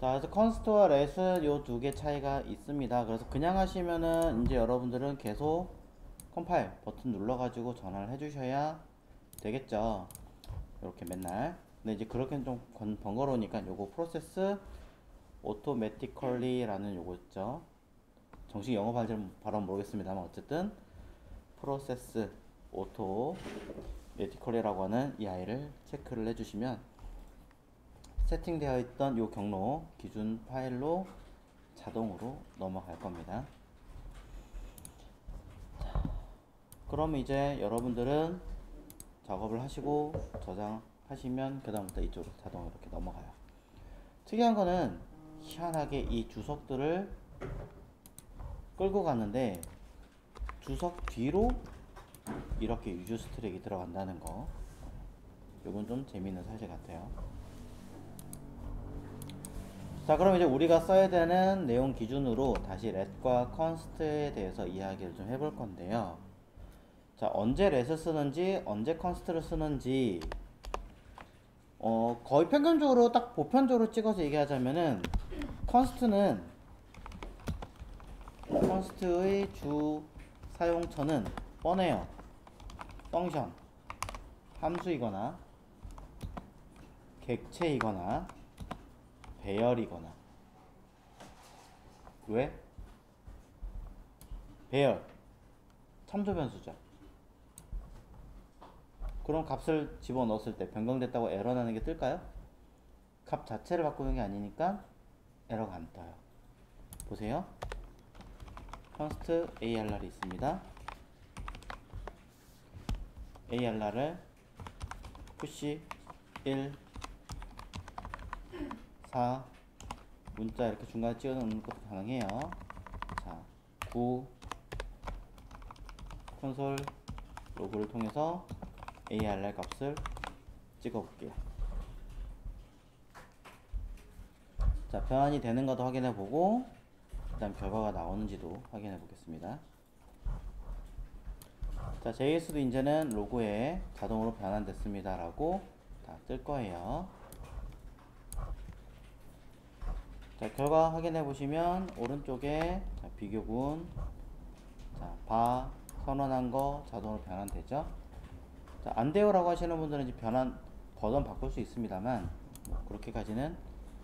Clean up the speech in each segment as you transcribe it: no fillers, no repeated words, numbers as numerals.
자, 그래서 컨스트와 렛은 요 두 개 차이가 있습니다. 그래서 그냥 하시면은 이제 여러분들은 계속 컴파일 버튼 눌러가지고 전화를 해주셔야 되겠죠. 이렇게 맨날. 근데 이제 그렇게는 좀 번거로우니까 요거 프로세스 automatically라는 요거 있죠. 정식 영어 발음 모르겠습니다만 어쨌든 프로세스 automatically라고 하는 이 아이를 체크를 해주시면 세팅되어 있던 요 경로 기준 파일로 자동으로 넘어갈 겁니다. 그럼 이제 여러분들은 작업을 하시고 저장하시면 그 다음부터 이쪽으로 자동으로 이렇게 넘어가요. 특이한 거는 희한하게 이 주석들을 끌고 갔는데 주석 뒤로 이렇게 유즈 트랙이 들어간다는 거, 요건 좀 재미있는 사실 같아요. 자, 그럼 이제 우리가 써야 되는 내용 기준으로 다시 let과 const에 대해서 이야기를 좀 해볼 건데요. 자, 언제 let을 쓰는지 언제 const를 쓰는지 거의 평균적으로 딱 보편적으로 찍어서 얘기하자면은 const의 주 사용처는 뻔해요. 펑션, 함수이거나 객체이거나 배열이거나. 왜? 배열, 참조변수죠. 그럼 값을 집어넣었을 때 변경됐다고 에러 나는 게 뜰까요? 값 자체를 바꾸는 게 아니니까 에러가 안 떠요. 보세요. const arr이 있습니다. ar를 푸시 1 4 문자 이렇게 중간에 찍어 놓는 것도 가능해요. 자, 9 콘솔 로그를 통해서 arr 값을 찍어 볼게요. 자, 변환이 되는 것도 확인해 보고 그 다음 결과가 나오는지도 확인해 보겠습니다. 자, JS도 이제는 로고에 자동으로 변환됐습니다 라고 다 뜰 거예요. 자, 결과 확인해 보시면 오른쪽에 자, 비교군, 자, 바 선언한 거 자동으로 변환되죠. 자, 안 돼요 라고 하시는 분들은 이제 변환 버전 바꿀 수 있습니다만 뭐 그렇게까지는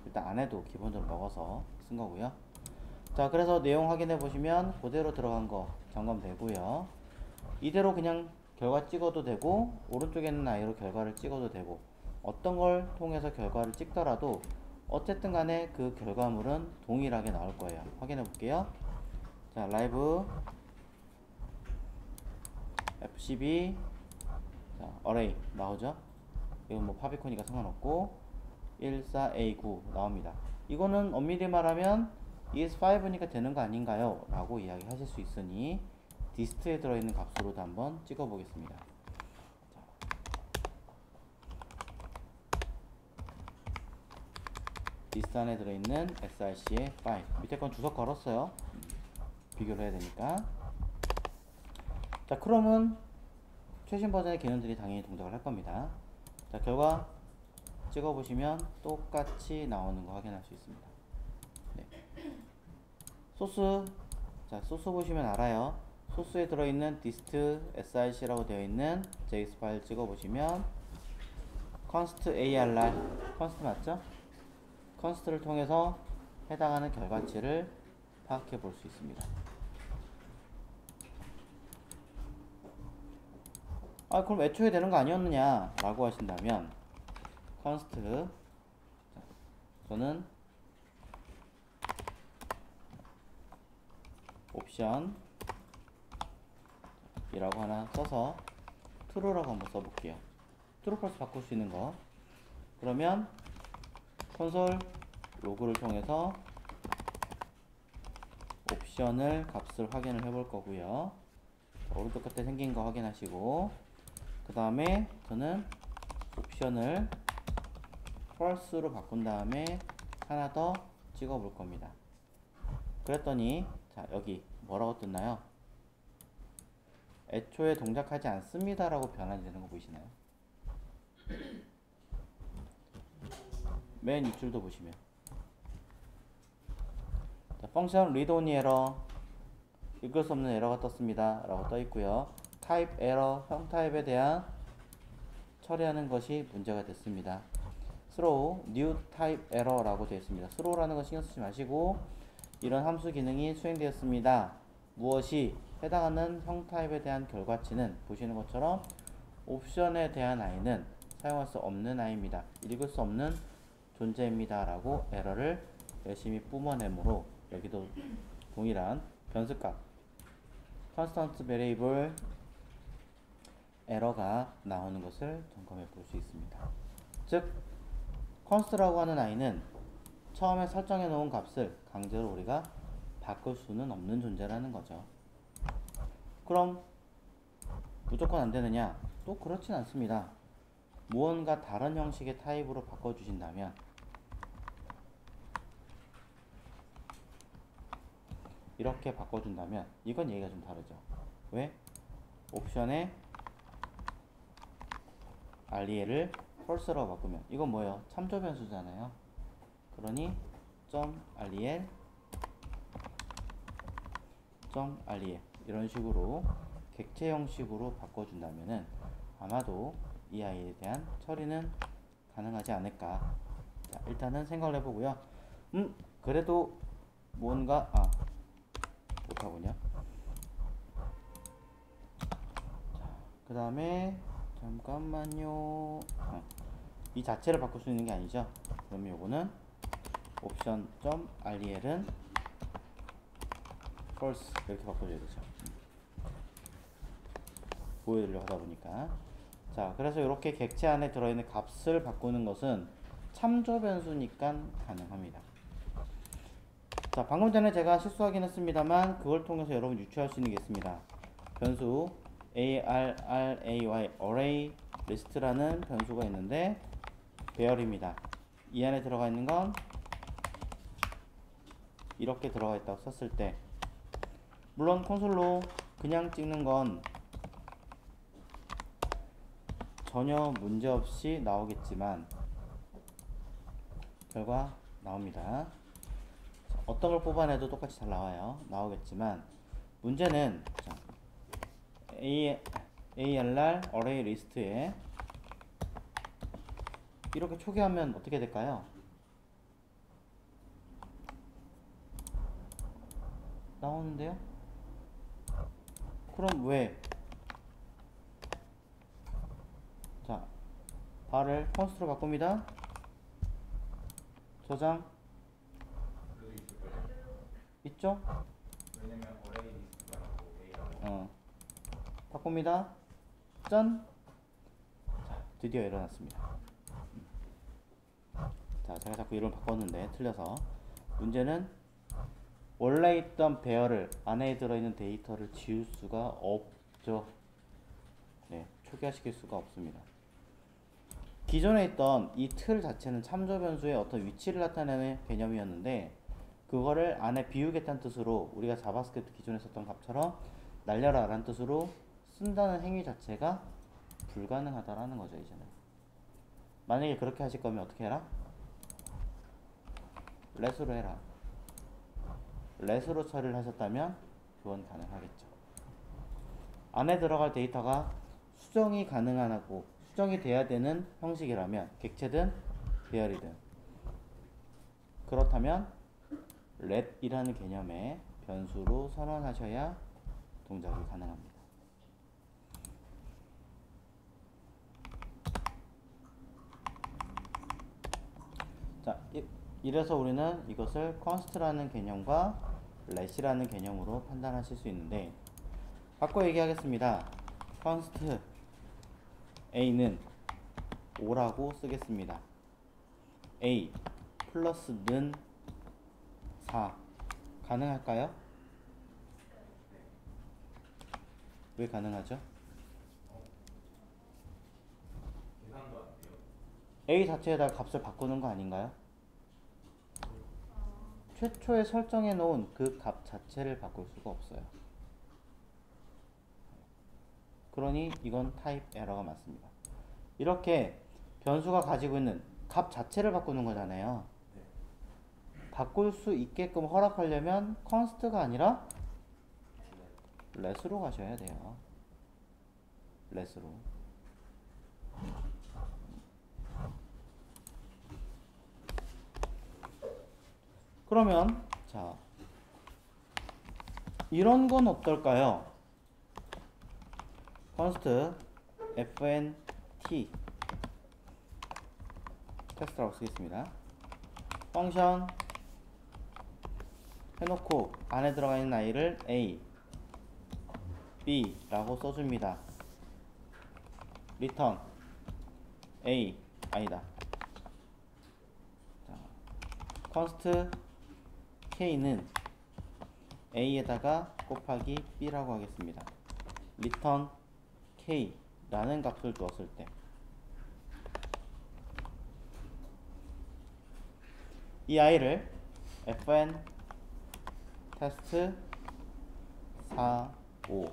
일단 안 해도 기본적으로 먹어서 쓴 거고요. 자, 그래서 내용 확인해 보시면 그대로 들어간 거 점검되고요. 이대로 그냥 결과 찍어도 되고 오른쪽에 있는 아이로 결과를 찍어도 되고 어떤 걸 통해서 결과를 찍더라도 어쨌든 간에 그 결과물은 동일하게 나올 거예요. 확인해 볼게요. 자, 라이브 F12 자, array 나오죠? 이건 뭐 파비콘이니까 상관없고 14A9 나옵니다. 이거는 엄밀히 말하면 ES5니까 되는 거 아닌가요? 라고 이야기 하실 수 있으니 디스트에 들어있는 값으로도 한번 찍어 보겠습니다. 디스트 안에 들어있는 src의 5 밑에 건 주석 걸었어요. 비교를 해야 되니까. 자, 크롬은 최신 버전의 기능들이 당연히 동작을 할 겁니다. 자, 결과 찍어 보시면 똑같이 나오는 거 확인할 수 있습니다. 네. 소스, 자, 소스 보시면 알아요. 소스에 들어있는 dist src라고 되어 있는 js 파일 찍어 보시면 const arr, const 맞죠? const를 통해서 해당하는 결과치를 파악해 볼 수 있습니다. 아, 그럼 애초에 되는 거 아니었느냐 라고 하신다면 const, 저는 옵션 이라고 하나 써서 true라고 한번 써볼게요. true false 바꿀 수 있는 거. 그러면 콘솔 로그를 통해서 옵션을 값을 확인을 해볼 거고요. 오른쪽 끝에 생긴 거 확인하시고 그 다음에 저는 옵션을 false로 바꾼 다음에 하나 더 찍어 볼 겁니다. 그랬더니 자, 여기 뭐라고 떴나요? 애초에 동작하지 않습니다 라고 변환이 되는 거 보이시나요? 맨 윗줄도 보시면 펑션 read only 에러 읽을 수 없는 에러가 떴습니다 라고 떠 있고요. 타입 에러 형 타입에 대한 처리하는 것이 문제가 됐습니다. throw new type error 라고 되어 있습니다. throw라는 거 신경 쓰지 마시고 이런 함수 기능이 수행되었습니다. 무엇이 해당하는 형 타입에 대한 결과치는 보시는 것처럼 옵션에 대한 i는 사용할 수 없는 i입니다. 읽을 수 없는 존재입니다 라고 에러를 열심히 뿜어내므로 여기도 동일한 변수값 constant variable 에러가 나오는 것을 점검해 볼 수 있습니다. 즉 const라고 하는 i는 처음에 설정해 놓은 값을 강제로 우리가 바꿀 수는 없는 존재라는 거죠. 그럼 무조건 안 되느냐? 또 그렇진 않습니다. 무언가 다른 형식의 타입으로 바꿔주신다면 이렇게 바꿔준다면 이건 얘기가 좀 다르죠. 왜? 옵션에 REL을 false라고 바꾸면 이건 뭐예요? 참조 변수잖아요. 그러니 .rel 이런 식으로 객체 형식으로 바꿔준다면은 아마도 이 아이에 대한 처리는 가능하지 않을까. 자, 일단은 생각을 해보고요. 그래도 뭔가 못하군요. 그 다음에 잠깐만요. 이 자체를 바꿀 수 있는 게 아니죠. 그럼 요거는 옵션 .rel은 false 이렇게 바꿔줘야 되죠. 보여드리려고 하다 보니까. 자, 그래서 이렇게 객체 안에 들어있는 값을 바꾸는 것은 참조 변수니까 가능합니다. 자, 방금 전에 제가 실수하긴 했습니다만 그걸 통해서 여러분 유추할 수 있는 게 있습니다. 변수 array array list라는 변수가 있는데 배열입니다. 이 안에 들어가 있는 건 이렇게 들어가 있다고 썼을 때 물론 콘솔로 그냥 찍는 건 전혀 문제없이 나오겠지만 결과 나옵니다. 어떤 걸 뽑아내도 똑같이 잘 나오겠지만 문제는 자, ARR array list에 이렇게 초기화하면 어떻게 될까요? 나오는데요? 그럼 왜? 자, 발을 const로 바꿉니다. 저장 있죠? 왜냐면 어레이 리스트라고 A라고 바꿉니다. 짠! 자, 드디어 일어났습니다. 자, 제가 자꾸 이름을 바꿨는데 틀려서 문제는 원래 있던 배열을 안에 들어있는 데이터를 지울 수가 없죠. 네, 초기화시킬 수가 없습니다. 기존에 있던 이 틀 자체는 참조 변수의 어떤 위치를 나타내는 개념이었는데 그거를 안에 비우겠다는 뜻으로 우리가 자바스크립트 기존에 썼던 값처럼 날려라 라는 뜻으로 쓴다는 행위 자체가 불가능하다라는 거죠. 이제는 만약에 그렇게 하실 거면 어떻게 해라? let으로 해라. let으로 처리를 하셨다면 그건 가능하겠죠. 안에 들어갈 데이터가 수정이 가능하고 수정이 돼야 되는 형식이라면 객체든 배열이든 그렇다면 let이라는 개념의 변수로 선언하셔야 동작이 가능합니다. 자, 이래서 우리는 이것을 const라는 개념과 let이라는 개념으로 판단하실 수 있는데 바꿔 얘기하겠습니다. const a는 5라고 쓰겠습니다. a 플러스는 4 가능할까요? 왜 가능하죠? 계산도 안 돼요. a 자체에다 값을 바꾸는 거 아닌가요? 최초에 설정해 놓은 그 값 자체를 바꿀 수가 없어요. 그러니 이건 타입 에러가 맞습니다. 이렇게 변수가 가지고 있는 값 자체를 바꾸는 거잖아요. 바꿀 수 있게끔 허락하려면 const가 아니라 let으로 가셔야 돼요. let으로. 그러면 자, 이런 건 어떨까요? const fnt 텍스트라고 쓰겠습니다. 펑션 해놓고 안에 들어가 있는 i를 a, b 라고 써줍니다. return a 아니다. 자, const k는 a에다가 곱하기 b라고 하겠습니다. return k 라는 값을 주었을 때 이 i를 fn 테스트 4, 5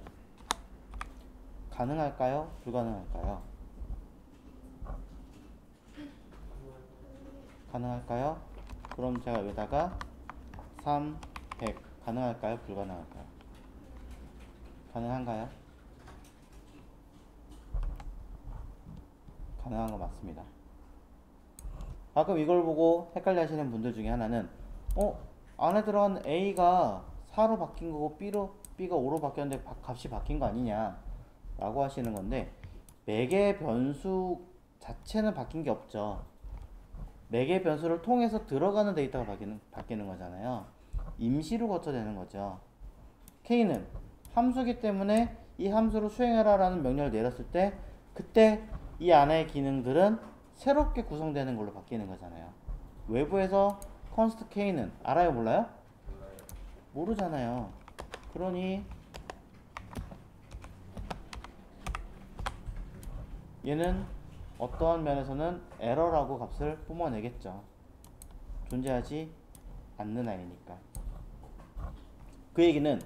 가능할까요? 불가능할까요? 가능할까요? 그럼 제가 여기다가 3, 100 가능할까요? 불가능할까요? 가능한가요? 가능한 거 맞습니다. 가끔 이걸 보고 헷갈려 하시는 분들 중에 하나는 안에 들어간 A가 4로 바뀐 거고 B가 5로 바뀌었는데 값이 바뀐 거 아니냐 라고 하시는 건데, 매개 변수 자체는 바뀐 게 없죠. 매개 변수를 통해서 들어가는 데이터가 바뀌는 거잖아요. 임시로 거쳐되는 거죠. K는 함수기 때문에 이 함수를 수행해라 라는 명령을 내렸을 때 그때 이 안의 기능들은 새롭게 구성되는 걸로 바뀌는 거잖아요. 외부에서 const k는 알아요? 몰라요? 모르잖아요. 그러니 얘는 어떠한 면에서는 에러라고 값을 뿜어내겠죠. 존재하지 않는 아이니까. 그 얘기는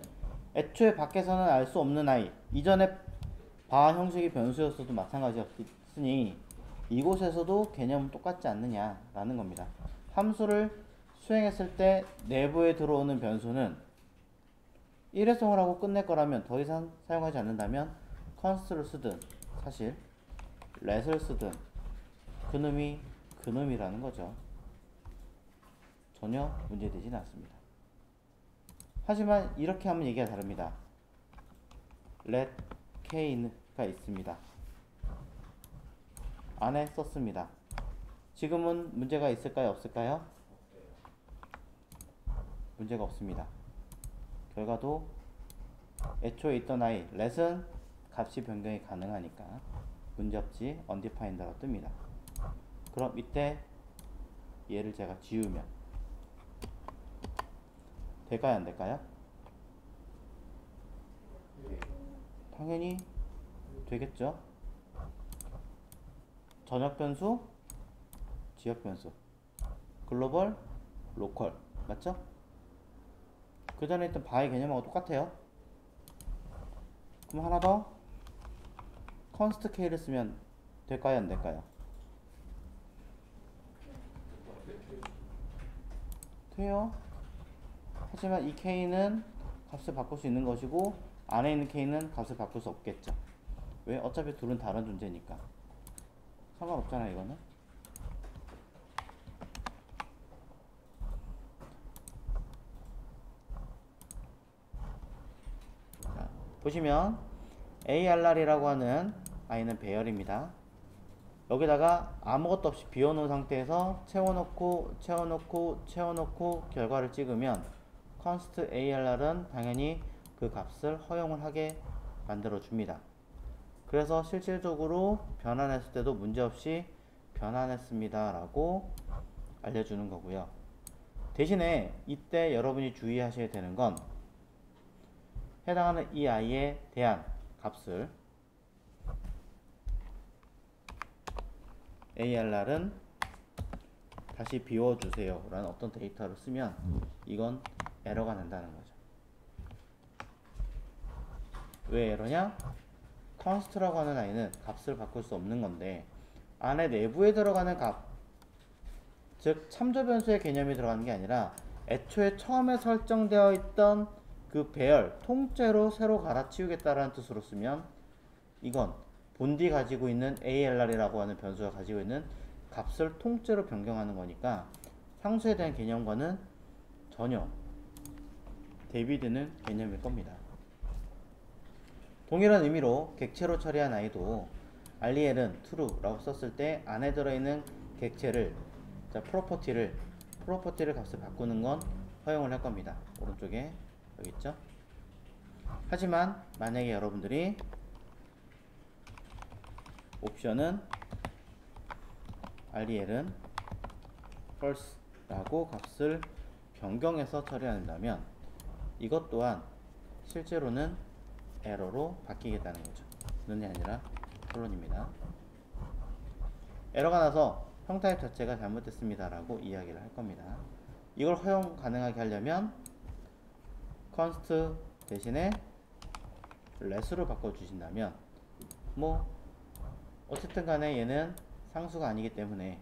애초에 밖에서는 알 수 없는 아이, 이전에 바 형식이 변수였어도 마찬가지였으니 이곳에서도 개념은 똑같지 않느냐라는 겁니다. 함수를 수행했을 때 내부에 들어오는 변수는 일회성을 하고 끝낼 거라면, 더 이상 사용하지 않는다면 const를 쓰든 사실 let을 쓰든 그놈이 그놈이라는 거죠. 전혀 문제되지는 않습니다. 하지만 이렇게 하면 얘기가 다릅니다. let k가 있습니다. 안에 썼습니다. 지금은 문제가 있을까요? 없을까요? 문제가 없습니다. 결과도 애초에 있던 i, let은 값이 변경이 가능하니까 문제없이 undefined라고 뜹니다. 그럼 이때 얘를 제가 지우면 될까요? 안 될까요? 당연히 되겠죠. 전역 변수, 지역 변수, 글로벌, 로컬, 맞죠? 그 전에 있던 바의 개념하고 똑같아요. 그럼 하나 더, const k를 쓰면 될까요? 안 될까요? 돼요. 하지만 이 k는 값을 바꿀 수 있는 것이고 안에 있는 k는 값을 바꿀 수 없겠죠. 왜? 어차피 둘은 다른 존재니까 상관없잖아. 이거는 자, 보시면 ARR이라고 하는 i는 배열입니다. 여기다가 아무것도 없이 비워놓은 상태에서 채워놓고 결과를 찍으면 const ARR은 당연히 그 값을 허용을 하게 만들어 줍니다. 그래서 실질적으로 변환했을 때도 문제없이 변환했습니다 라고 알려주는 거고요. 대신에 이때 여러분이 주의하셔야 되는 건 해당하는 이 i에 대한 값을 ARR은 다시 비워주세요 라는 어떤 데이터를 쓰면 이건 에러가 난다는 거죠. 왜 에러냐? const라고 하는 i는 값을 바꿀 수 없는 건데 안에 내부에 들어가는 값, 즉 참조 변수의 개념이 들어가는 게 아니라 애초에 처음에 설정되어 있던 그 배열 통째로 새로 갈아치우겠다라는 뜻으로 쓰면 이건 본디 가지고 있는 ALR이라고 하는 변수가 가지고 있는 값을 통째로 변경하는 거니까 상수에 대한 개념과는 전혀 대비되는 개념일 겁니다. 동일한 의미로 객체로 처리한 i도 REL은 true라고 썼을 때 안에 들어있는 객체를 프로퍼티를 값을 바꾸는 건 허용을 할 겁니다. 오른쪽에 여기 있죠. 하지만 만약에 여러분들이 옵션은 REL은 false라고 값을 변경해서 처리한다면 이것 또한 실제로는 에러로 바뀌겠다는 거죠. 는이 아니라 결론입니다. 에러가 나서 형 타입 자체가 잘못됐습니다 라고 이야기를 할 겁니다. 이걸 허용 가능하게 하려면 const 대신에 let으로 바꿔주신다면 뭐 어쨌든 간에 얘는 상수가 아니기 때문에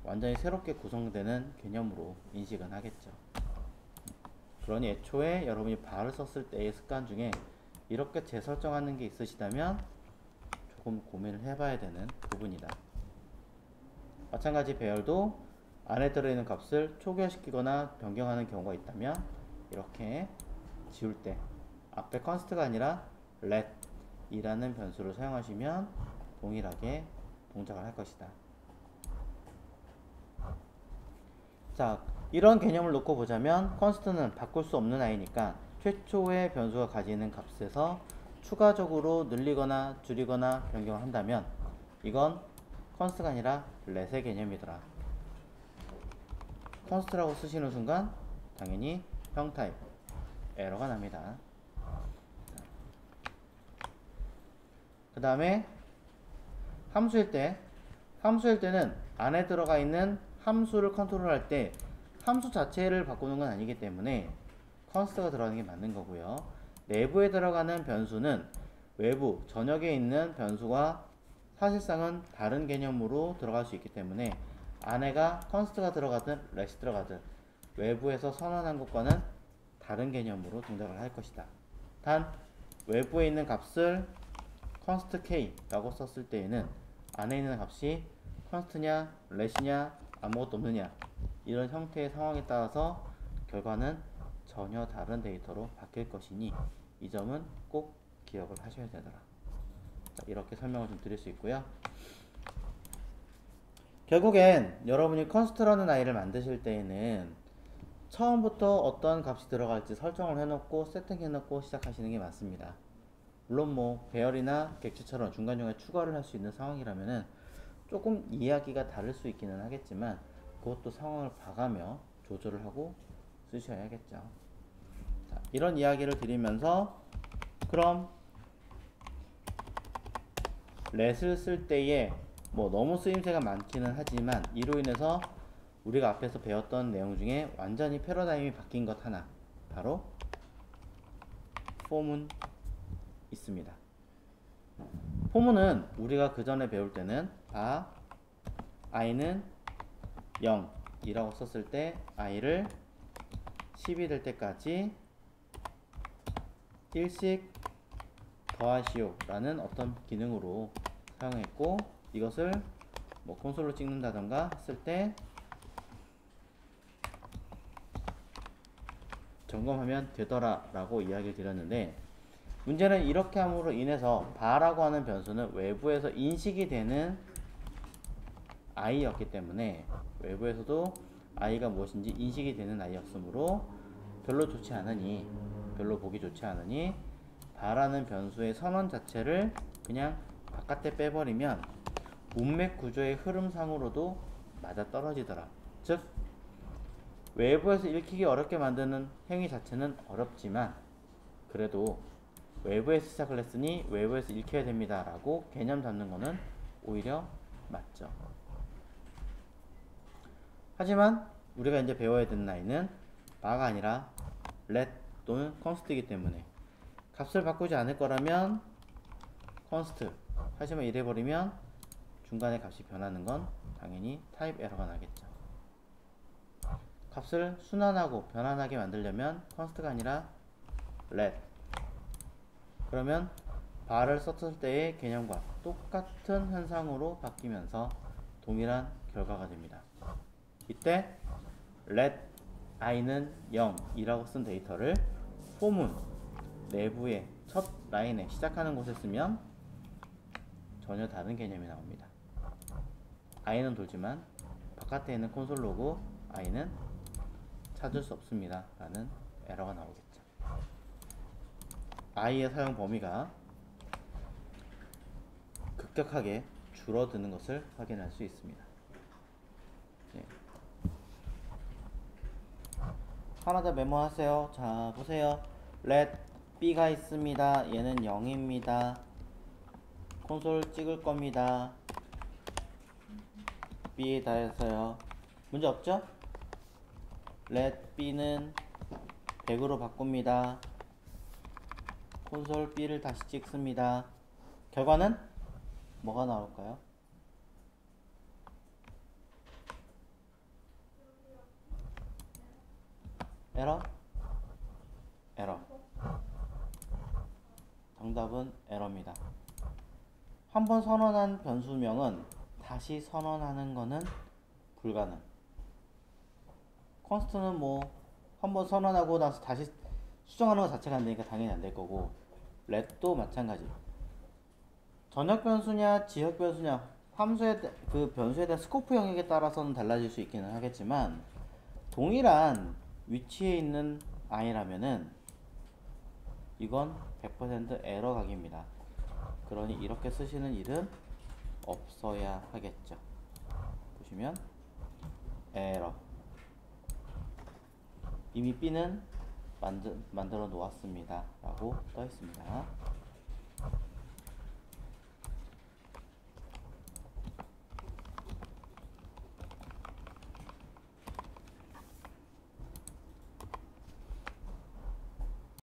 완전히 새롭게 구성되는 개념으로 인식은 하겠죠. 그러니 애초에 여러분이 발을 썼을 때의 습관 중에 이렇게 재설정하는 게 있으시다면 조금 고민을 해봐야 되는 부분이다. 마찬가지 배열도 안에 들어있는 값을 초기화시키거나 변경하는 경우가 있다면 이렇게 지울 때 앞에 const가 아니라 let 이라는 변수를 사용하시면 동일하게 동작을 할 것이다. 자, 이런 개념을 놓고 보자면 const는 바꿀 수 없는 i니까 최초의 변수가 가지는 값에서 추가적으로 늘리거나 줄이거나 변경을 한다면 이건 const가 아니라 let의 개념이더라. const라고 쓰시는 순간 당연히 형 타입 에러가 납니다. 그 다음에 함수일 때는 안에 들어가 있는 함수를 컨트롤할 때 함수 자체를 바꾸는 건 아니기 때문에 const가 들어가는 게 맞는 거고요. 내부에 들어가는 변수는 외부 전역에 있는 변수와 사실상은 다른 개념으로 들어갈 수 있기 때문에 안에가 const가 들어가든 let이 들어가든 외부에서 선언한 것과는 다른 개념으로 동작을 할 것이다. 단 외부에 있는 값을 const k라고 썼을 때에는 안에 있는 값이 const냐 let이냐 아무것도 없느냐 이런 형태의 상황에 따라서 결과는 전혀 다른 데이터로 바뀔 것이니 이 점은 꼭 기억을 하셔야 되더라. 자, 이렇게 설명을 좀 드릴 수 있고요. 결국엔 여러분이 const라는 i를 만드실 때에는 처음부터 어떤 값이 들어갈지 설정을 해놓고 세팅해놓고 시작하시는 게 맞습니다. 물론 뭐 배열이나 객체처럼 중간중간에 추가를 할 수 있는 상황이라면은 조금 이야기가 다를 수 있기는 하겠지만 그것도 상황을 봐가며 조절을 하고 쓰셔야겠죠. 자, 이런 이야기를 드리면서 그럼 let을 쓸 때에 뭐 너무 쓰임새가 많기는 하지만 이로 인해서 우리가 앞에서 배웠던 내용 중에 완전히 패러다임이 바뀐 것 하나 바로 form은 있습니다. form은 우리가 그 전에 배울 때는 i는 0이라고 썼을 때 i를 10이 될 때까지 1씩 더하시오 라는 어떤 기능으로 사용했고 이것을 뭐 콘솔로 찍는다던가 했을 때 점검하면 되더라 라고 이야기를 드렸는데 문제는 이렇게 함으로 인해서 바라고 하는 변수는 외부에서 인식이 되는 i였기 때문에 외부에서도 i가 무엇인지 인식이 되는 i였으므로 별로 보기 좋지 않으니 바라는 변수의 선언 자체를 그냥 바깥에 빼버리면 문맥 구조의 흐름상으로도 맞아 떨어지더라. 즉 외부에서 읽히기 어렵게 만드는 행위 자체는 어렵지만 그래도 외부에서 시작을 했으니 외부에서 읽혀야 됩니다 라고 개념 잡는 거는 오히려 맞죠. 하지만 우리가 이제 배워야 되는 i는 바가 아니라 let 또는 const이기 때문에 값을 바꾸지 않을 거라면 const 하지만 이래버리면 중간에 값이 변하는 건 당연히 타입 에러가 나겠죠. 값을 순환하고 변환하게 만들려면 const가 아니라 let. 그러면 bar을 썼을 때의 개념과 똑같은 현상으로 바뀌면서 동일한 결과가 됩니다. 이때 let i는 0이라고 쓴 데이터를 포문 내부의 첫 라인에 시작하는 곳에 쓰면 전혀 다른 개념이 나옵니다. i는 돌지만 바깥에 있는 콘솔 로그 i는 찾을 수 없습니다 라는 에러가 나오겠죠. i의 사용 범위가 급격하게 줄어드는 것을 확인할 수 있습니다. 네. 하나 더 메모하세요. 자, 보세요. let b가 있습니다. 얘는 0입니다. 콘솔 찍을 겁니다. b에 다 했어요. 문제 없죠? let b는 100으로 바꿉니다. 콘솔 b를 다시 찍습니다. 결과는 뭐가 나올까요? 에러? 에러. 정답은 에러입니다. 한번 선언한 변수명은 다시 선언하는 것은 불가능. const는 뭐 한번 선언하고 나서 다시 수정하는 것 자체가 안 되니까 당연히 안 될 거고, let도 마찬가지. 전역 변수냐 지역 변수냐 함수의 그 변수에 대한 스코프 영역에 따라서는 달라질 수 있기는 하겠지만 동일한 위치에 있는 i라면은 이건 100% 에러 각입니다. 그러니 이렇게 쓰시는 일은 없어야 하겠죠. 보시면 에러. 이미 b는 만들어 놓았습니다 라고 떠 있습니다.